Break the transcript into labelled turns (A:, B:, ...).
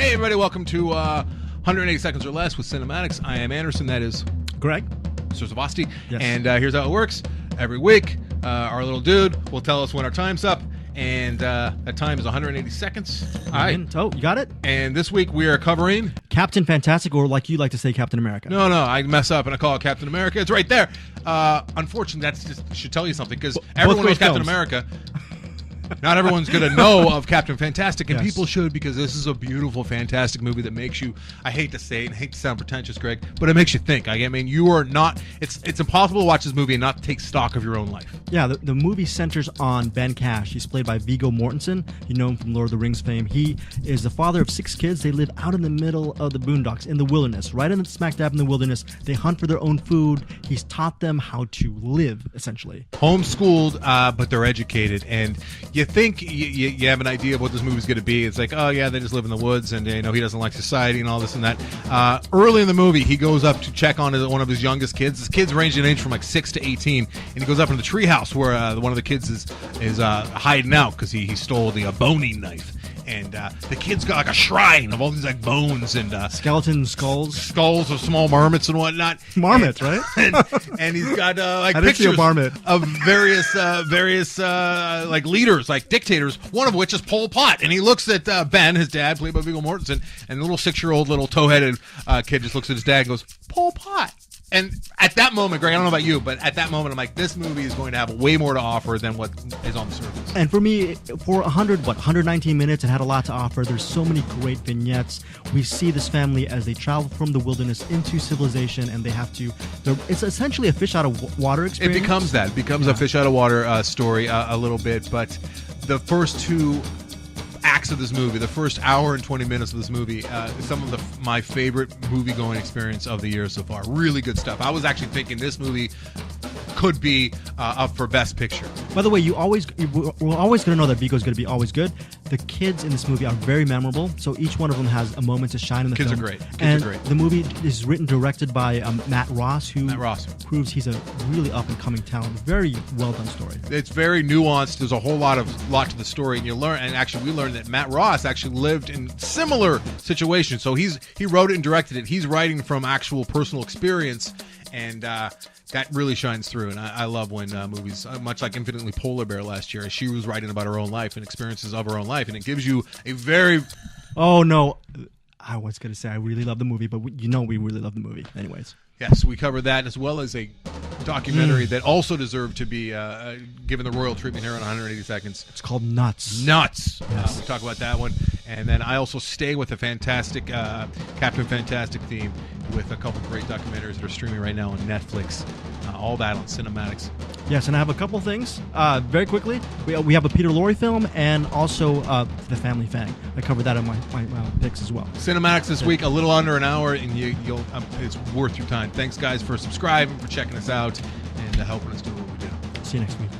A: Hey, everybody, welcome to 180 Seconds or Less with CinemAddicts. I am Anderson, that is
B: Greg.
A: Srisavasdi.
B: Yes.
A: And here's how it works. Every week, our little dude will tell us when our time's up, and that time is 180 seconds. All right.
B: Oh, you got it?
A: And this week we are covering...
B: Captain Fantastic, or like you like to say, Captain America.
A: No, I mess up and I call it Captain America. It's right there. Unfortunately, that's just should tell you something, because everyone knows Captain America. Not everyone's going to know of Captain Fantastic, and people should, because this is a beautiful, fantastic movie that makes you, I hate to say it and hate to sound pretentious, Greg, but it makes you think. I mean, you are not, it's impossible to watch this movie and not take stock of your own life.
B: Yeah, the movie centers on Ben Cash. He's played by Viggo Mortensen. You know him from Lord of the Rings fame. He is the father of 6 kids. They live out in the middle of the boondocks, in the wilderness, right in the smack dab in the wilderness. They hunt for their own food. He's taught them how to live, essentially.
A: Homeschooled, but they're educated, and you think you have an idea of what this movie's going to be. It's like, oh yeah, they just live in the woods, and he doesn't like society and all this and that. Early in the movie, he goes up to check on one of his youngest kids. His kids range in age from like 6 to 18, and he goes up into the treehouse where one of the kids is hiding out because he stole the boning knife. And the kid's got like a shrine of all these like bones and
B: skeleton skulls
A: of small marmots and whatnot.
B: Marmots, right?
A: And he's got like
B: I didn't see a
A: pictures
B: marmot.
A: of various like leaders, like dictators. One of which is Pol Pot. And he looks at Ben, his dad, played by Viggo Mortensen, and the little 6-year-old little toe-headed kid just looks at his dad and goes, "Pol Pot." And at that moment, Greg, I don't know about you, but at that moment, I'm like, this movie is going to have way more to offer than what is on the surface.
B: And for me, for 119 minutes, it had a lot to offer. There's so many great vignettes. We see this family as they travel from the wilderness into civilization, and they have to... It's essentially a fish out of water experience.
A: It becomes that. It becomes a fish out of water story a little bit, but the first 2 acts of this movie, the first hour and 20 minutes of this movie, some of my favorite movie-going experience of the year so far. Really good stuff. I was actually thinking this movie could be up for Best Picture.
B: By the way, we're always going to know that Viggo's going to be always good. The kids in this movie are very memorable, so each one of them has a moment to shine in the
A: film.
B: Kids are great. The movie is written, directed by Matt Ross, who proves he's a really up-and-coming talent. Very well-done story.
A: It's very nuanced. There's a whole lot to the story, and we learned that Matt Ross actually lived in similar situations. So he wrote it and directed it. He's writing from actual personal experience, and that really shines through. And I love when movies, much like Infinitely Polar Bear last year, she was writing about her own life and experiences of her own life, and it gives you a very...
B: Oh, no. I was going to say I really love the movie, but we really love the movie anyways.
A: Yes, we covered that, as well as a documentary that also deserved to be given the royal treatment here on 180 Seconds.
B: It's called Nuts.
A: Nuts.
B: Yes.
A: We'll talk about that one. And then I also stay with a fantastic Captain Fantastic theme with a couple great documentaries that are streaming right now on Netflix. All that on CinemAddicts.
B: Yes, and I have a couple things. Very quickly, we have a Peter Lorre film and also The Family Fang. I covered that in my picks as well.
A: CinemAddicts this week, a little under an hour, and you'll it's worth your time. Thanks, guys, for subscribing, for checking us out, and helping us do what we do.
B: See you next week.